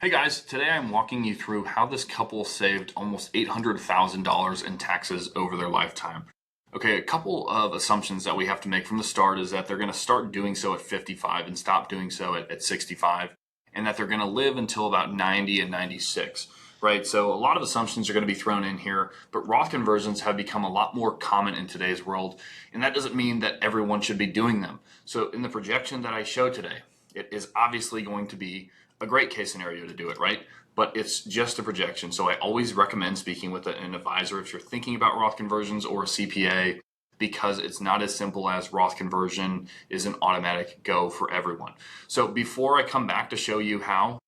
Hey guys, today I'm walking you through how this couple saved almost $800,000 in taxes over their lifetime. Okay, a couple of assumptions that we have to make from the start is that they're going to start doing so at 55 and stop doing so at 65, and that they're going to live until about 90 and 96, right? So a lot of assumptions are going to be thrown in here, but Roth conversions have become a lot more common in today's world, and that doesn't mean that everyone should be doing them. So in the projection that I show today, it is obviously going to be a great case scenario to do it, right? But it's just a projection. So I always recommend speaking with an advisor if you're thinking about Roth conversions or a CPA, because it's not as simple as Roth conversion is an automatic go for everyone. So before I come back to show you how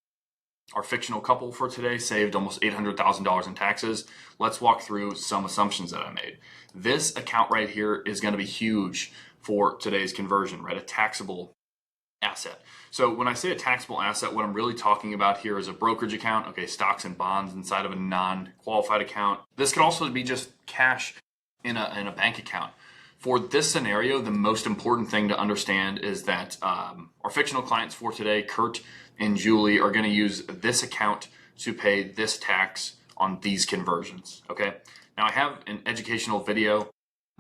our fictional couple for today saved almost $800,000 in taxes, let's walk through some assumptions that I made. This account right here is going to be huge for today's conversion, right? A taxable asset. So when I say a taxable asset, what I'm really talking about here is a brokerage account, okay, stocks and bonds inside of a non-qualified account. This could also be just cash in a bank account. For this scenario, the most important thing to understand is that our fictional clients for today, Kurt and Julie, are going to use this account to pay this tax on these conversions, okay? Now I have an educational video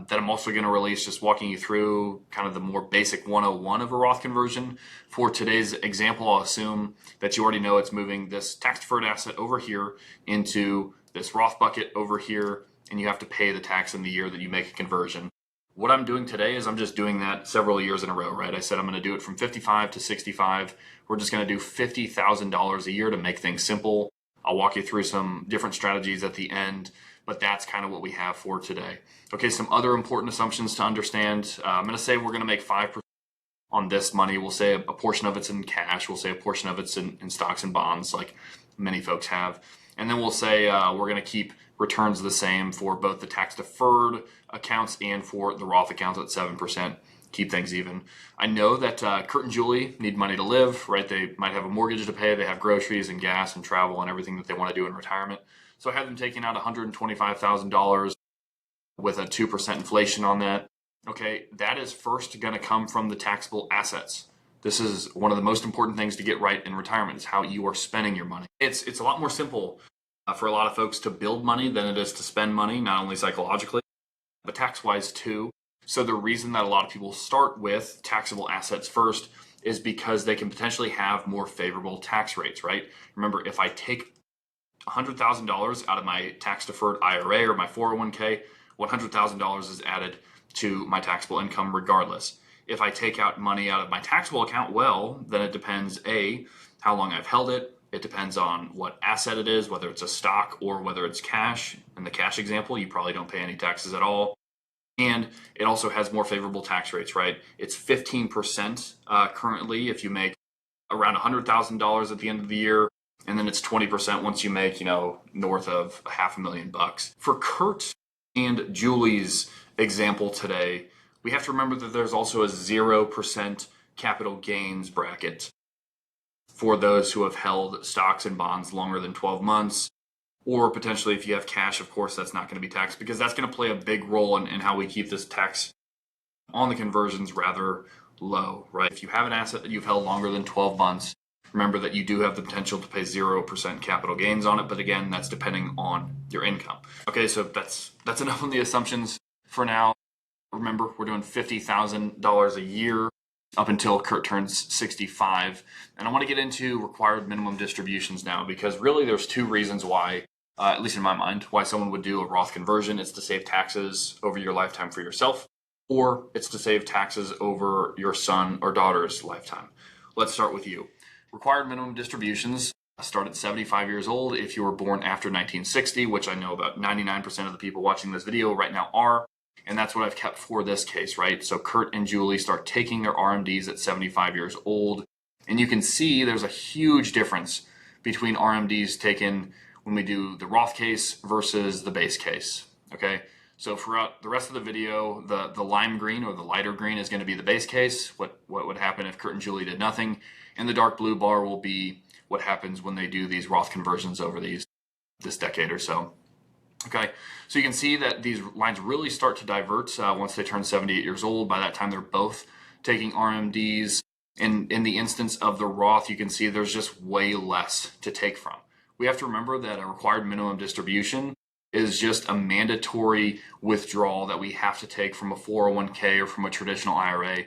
that I'm also going to release, just walking you through kind of the more basic 101 of a Roth conversion. For today's example, I'll assume that you already know it's moving this tax-deferred asset over here into this Roth bucket over here, and you have to pay the tax in the year that you make a conversion. What I'm doing today is I'm just doing that several years in a row, right? I said I'm going to do it from 55 to 65. We're just going to do $50,000 a year to make things simple. I'll walk you through some different strategies at the end, but that's kind of what we have for today. Okay, some other important assumptions to understand. I'm going to say we're going to make 5% on this money. We'll say a portion of it's in cash. We'll say a portion of it's in stocks and bonds, like many folks have. And then we'll say we're going to keep returns the same for both the tax-deferred accounts and for the Roth accounts at 7%. Keep things even. I know that Kurt and Julie need money to live, right? They might have a mortgage to pay. They have groceries and gas and travel and everything that they want to do in retirement. So I have them taking out $125,000 with a 2% inflation on that. Okay, that is first going to come from the taxable assets. This is one of the most important things to get right in retirement, is how you are spending your money. It's a lot more simple for a lot of folks to build money than it is to spend money, not only psychologically, but tax-wise too. So the reason that a lot of people start with taxable assets first is because they can potentially have more favorable tax rates, right? Remember, if I take $100,000 out of my tax-deferred IRA or my 401k, $100,000 is added to my taxable income regardless. If I take out money out of my taxable account, well, then it depends, A, how long I've held it. It depends on what asset it is, whether it's a stock or whether it's cash. In the cash example, you probably don't pay any taxes at all. And it also has more favorable tax rates, right? It's 15% currently if you make around $100,000 at the end of the year. And then it's 20% once you make, north of $500,000. For Kurt and Julie's example today, we have to remember that there's also a 0% capital gains bracket for those who have held stocks and bonds longer than 12 months. Or potentially if you have cash, of course, that's not going to be taxed, because that's going to play a big role in how we keep this tax on the conversions rather low, right? If you have an asset that you've held longer than 12 months, remember that you do have the potential to pay 0% capital gains on it, but again, that's depending on your income. Okay, so that's enough on the assumptions for now. Remember, we're doing $50,000 a year up until Kurt turns 65. And I want to get into required minimum distributions now, because really there's two reasons why, at least in my mind, why someone would do a Roth conversion. It's to save taxes over your lifetime for yourself, or it's to save taxes over your son or daughter's lifetime. Let's start with you. Required minimum distributions start at 75 years old if you were born after 1960, which I know about 99% of the people watching this video right now are. And that's what I've kept for this case, right? So Kurt and Julie start taking their RMDs at 75 years old. And you can see there's a huge difference between RMDs taken when we do the Roth case versus the base case, okay? So throughout the rest of the video, the lime green or the lighter green is going to be the base case, what would happen if Kurt and Julie did nothing. And the dark blue bar will be what happens when they do these Roth conversions over this decade or so. Okay, so you can see that these lines really start to divert once they turn 78 years old. By that time, they're both taking RMDs. In the instance of the Roth, you can see there's just way less to take from. We have to remember that a required minimum distribution is just a mandatory withdrawal that we have to take from a 401k or from a traditional IRA.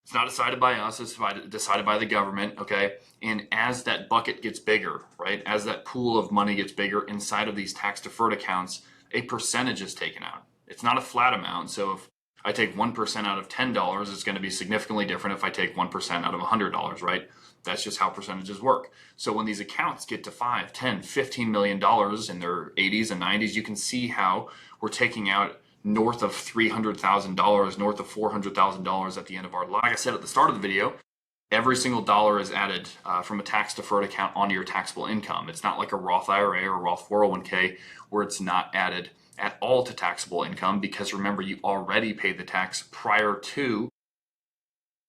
It's not decided by us, it's decided by the government, okay? And as that bucket gets bigger, right, as that pool of money gets bigger inside of these tax deferred accounts, a percentage is taken out. It's not a flat amount. So if I take 1% out of $10, it's going to be significantly different if I take 1% out of $100, right? That's just how percentages work. So when these accounts get to $5, $10, $15 million in their 80s and 90s, you can see how we're taking out north of $300,000, north of $400,000 at the end of our life. Like I said at the start of the video, every single dollar is added from a tax deferred account onto your taxable income. It's not like a Roth IRA or Roth 401k where it's not added at all to taxable income, because remember, you already paid the tax prior to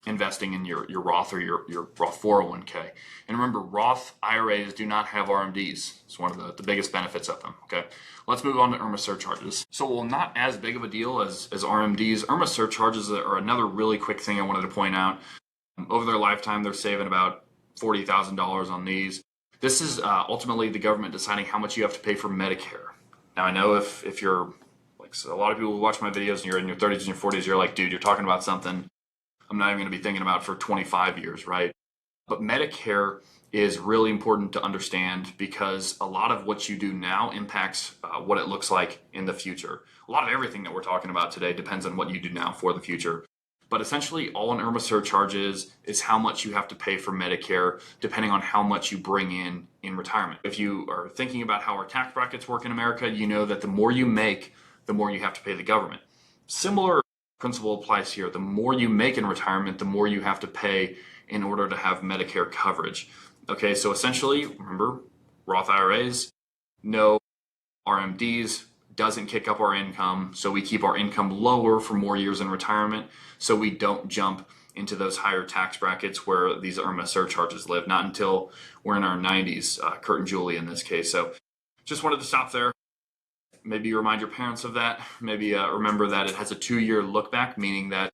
investing in your Roth or your Roth 401k. And remember, Roth IRAs do not have RMDs. It's one of the biggest benefits of them. Okay, let's move on to IRMA surcharges. So while not as big of a deal as RMDs, IRMA surcharges are another really quick thing I wanted to point out. Over their lifetime, they're saving about $40,000 on these. This is ultimately the government deciding how much you have to pay for Medicare. Now, I know if you're like, so a lot of people who watch my videos and you're in your 30s and your 40s, you're like, dude, you're talking about something I'm not even going to be thinking about for 25 years, right? But Medicare is really important to understand, because a lot of what you do now impacts what it looks like in the future. A lot of everything that we're talking about today depends on what you do now for the future. But essentially, all an IRMA surcharge is how much you have to pay for Medicare, depending on how much you bring in retirement. If you are thinking about how our tax brackets work in America, you know that the more you make, the more you have to pay the government. Similar principle applies here. The more you make in retirement, the more you have to pay in order to have Medicare coverage. Okay, so essentially, remember, Roth IRAs, no RMDs, doesn't kick up our income, so we keep our income lower for more years in retirement, so we don't jump into those higher tax brackets where these IRMA surcharges live, not until we're in our 90s, Kurt and Julie in this case. So just wanted to stop there. Maybe remind your parents of that. Maybe remember that it has a 2-year look back, meaning that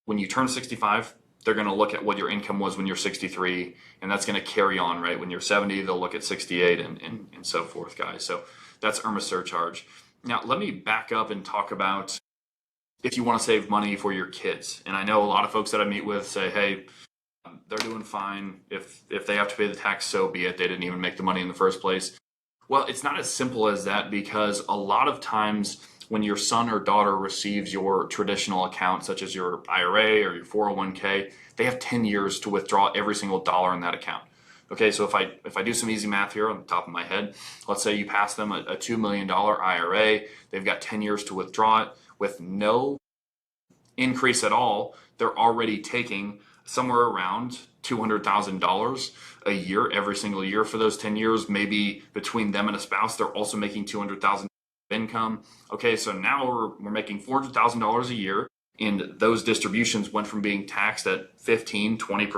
when you turn 65, they're going to look at what your income was when you're 63, and that's going to carry on, right? When you're 70, they'll look at 68 and so forth, guys. So that's IRMA surcharge. Now, let me back up and talk about if you want to save money for your kids. And I know a lot of folks that I meet with say, hey, they're doing fine. If they have to pay the tax, so be it. They didn't even make the money in the first place. Well, it's not as simple as that, because a lot of times when your son or daughter receives your traditional account, such as your IRA or your 401k, they have 10 years to withdraw every single dollar in that account. Okay, so if I do some easy math here on the top of my head, let's say you pass them a $2 million IRA, they've got 10 years to withdraw it with no increase at all. They're already taking somewhere around $200,000 a year every single year for those 10 years. Maybe between them and a spouse, they're also making $200,000 income. Okay, so now we're making $400,000 a year, and those distributions went from being taxed at 15, 20%,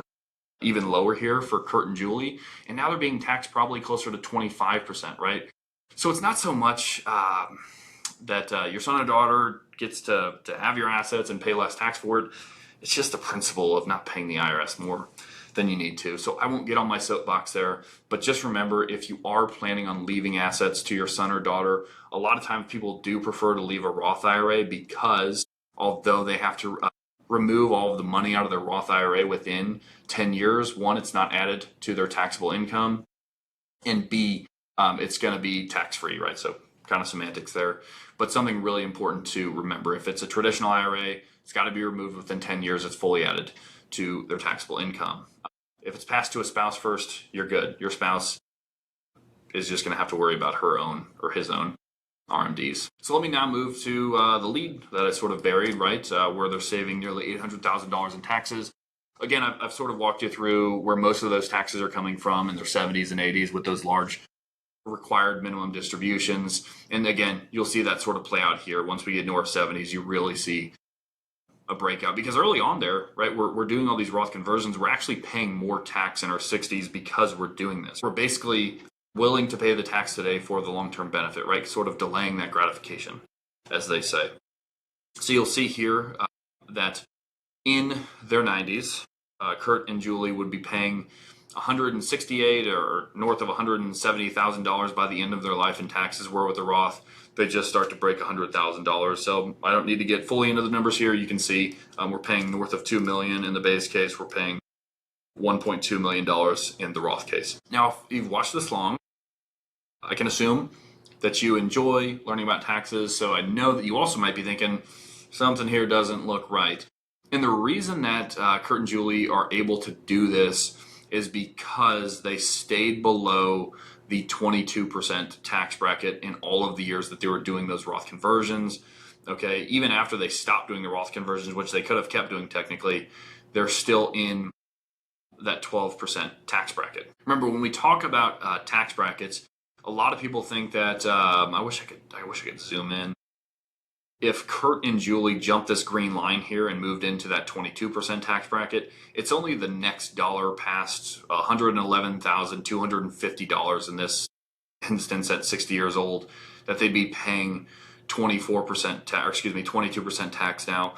even lower here for Kurt and Julie, and now they're being taxed probably closer to 25%, right? So it's not so much that your son or daughter gets to have your assets and pay less tax for it. It's just the principle of not paying the IRS more than you need to. So I won't get on my soapbox there, but just remember, if you are planning on leaving assets to your son or daughter, a lot of times people do prefer to leave a Roth IRA, because although they have to remove all of the money out of their Roth IRA within 10 years, one, it's not added to their taxable income, and B, it's going to be tax-free, right? So kind of semantics there, but something really important to remember: if it's a traditional IRA, it's got to be removed within 10 years. It's fully added to their taxable income. If it's passed to a spouse first, you're good. Your spouse is just going to have to worry about her own or his own RMDs. So let me now move to the lead that I sort of buried, right, where they're saving nearly $800,000 in taxes. Again, I've sort of walked you through where most of those taxes are coming from in their 70s and 80s with those large required minimum distributions. And again, you'll see that sort of play out here. Once we get into our 70s, you really see a breakout, because early on there, right, we're doing all these Roth conversions. We're actually paying more tax in our 60s because we're doing this. We're basically willing to pay the tax today for the long-term benefit, right? Sort of delaying that gratification, as they say. So you'll see here that in their 90s, Kurt and Julie would be paying $168 or north of $170,000 by the end of their life in taxes, where with the Roth, they just start to break $100,000. So I don't need to get fully into the numbers here. You can see we're paying north of $2 million in the base case. We're paying $1.2 million in the Roth case. Now, if you've watched this long, I can assume that you enjoy learning about taxes. So I know that you also might be thinking something here doesn't look right. And the reason that Kurt and Julie are able to do this is because they stayed below the 22% tax bracket in all of the years that they were doing those Roth conversions. Okay, even after they stopped doing the Roth conversions, which they could have kept doing technically, they're still in that 12% tax bracket. Remember, when we talk about tax brackets, a lot of people think that I wish I could zoom in. If Kurt and Julie jumped this green line here and moved into that 22% tax bracket, it's only the next dollar past $111,250 in this instance at 60 years old that they'd be paying 22% tax now,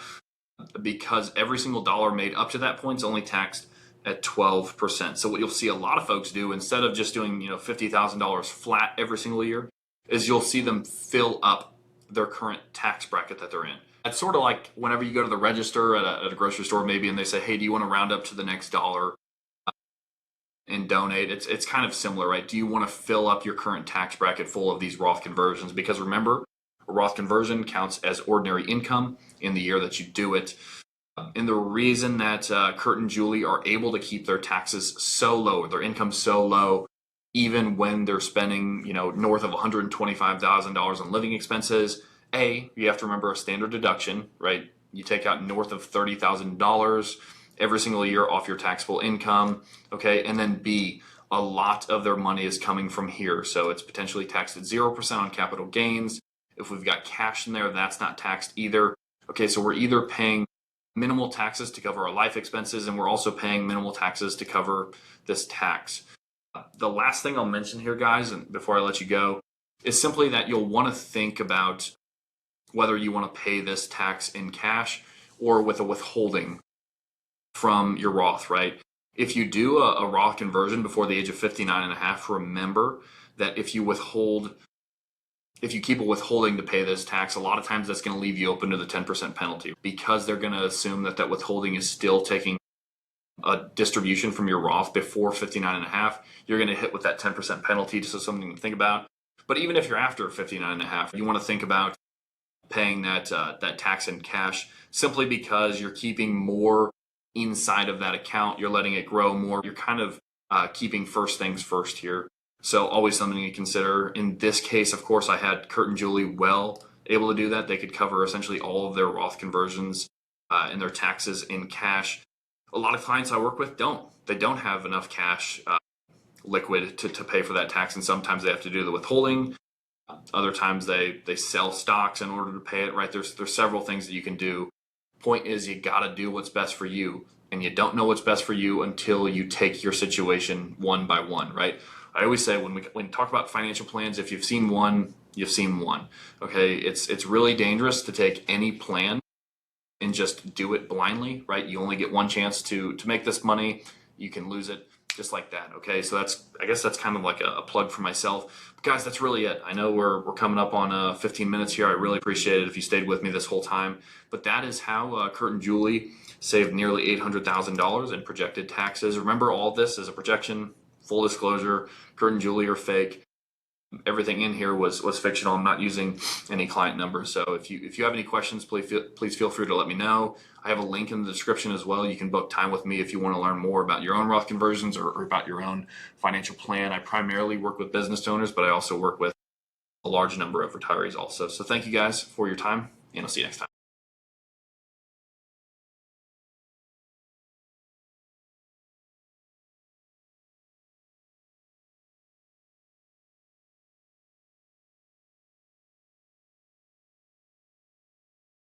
because every single dollar made up to that point is only taxed at 12%. So what you'll see a lot of folks do, instead of just doing $50,000 flat every single year, is you'll see them fill up their current tax bracket that they're in. It's sort of like whenever you go to the register at a grocery store maybe, and they say, hey, do you want to round up to the next dollar and donate? It's kind of similar, right? Do you want to fill up your current tax bracket full of these Roth conversions? Because remember, a Roth conversion counts as ordinary income in the year that you do it. And the reason that Kurt and Julie are able to keep their taxes so low, their income so low, even when they're spending, north of $125,000 on living expenses, you have to remember a standard deduction, right? You take out north of $30,000 every single year off your taxable income, okay? And then B, a lot of their money is coming from here. So it's potentially taxed at 0% on capital gains. If we've got cash in there, that's not taxed either. Okay, so we're either paying minimal taxes to cover our life expenses, and we're also paying minimal taxes to cover this tax. The last thing I'll mention here, guys, and before I let you go, is simply that you'll want to think about whether you want to pay this tax in cash or with a withholding from your Roth, right? If you do a Roth conversion before the age of 59 and a half, remember that if you keep a withholding to pay this tax, a lot of times that's going to leave you open to the 10% penalty, because they're going to assume that withholding is still taking a distribution from your Roth before 59 and a half. You're going to hit with that 10% penalty, so something to think about. But even if you're after 59 and a half, you want to think about paying that tax in cash, simply because you're keeping more inside of that account. You're letting it grow more. You're kind of keeping first things first here. So always something to consider. In this case, of course, I had Kurt and Julie able to do that. They could cover essentially all of their Roth conversions and their taxes in cash. A lot of clients I work with don't. They don't have enough cash liquid to pay for that tax, and sometimes they have to do the withholding. Other times they sell stocks in order to pay it, right? There's several things that you can do. Point is, you got to do what's best for you, and you don't know what's best for you until you take your situation one by one, right? I always say when we talk about financial plans, if you've seen one, you've seen one. Okay, it's really dangerous to take any plan and just do it blindly, right? You only get one chance to make this money. You can lose it just like that. Okay, so I guess that's kind of like a plug for myself. But guys, that's really it. I know we're coming up on 15 minutes here. I really appreciate it if you stayed with me this whole time. But that is how Kurt and Julie saved nearly $800,000 in projected taxes. Remember, all this is a projection. Full disclosure, Kurt and Julie are fake. Everything in here was fictional. I'm not using any client numbers. So if you have any questions, please feel free to let me know. I have a link in the description as well. You can book time with me if you want to learn more about your own Roth conversions or about your own financial plan. I primarily work with business owners, but I also work with a large number of retirees also. So thank you guys for your time, and I'll see you next time.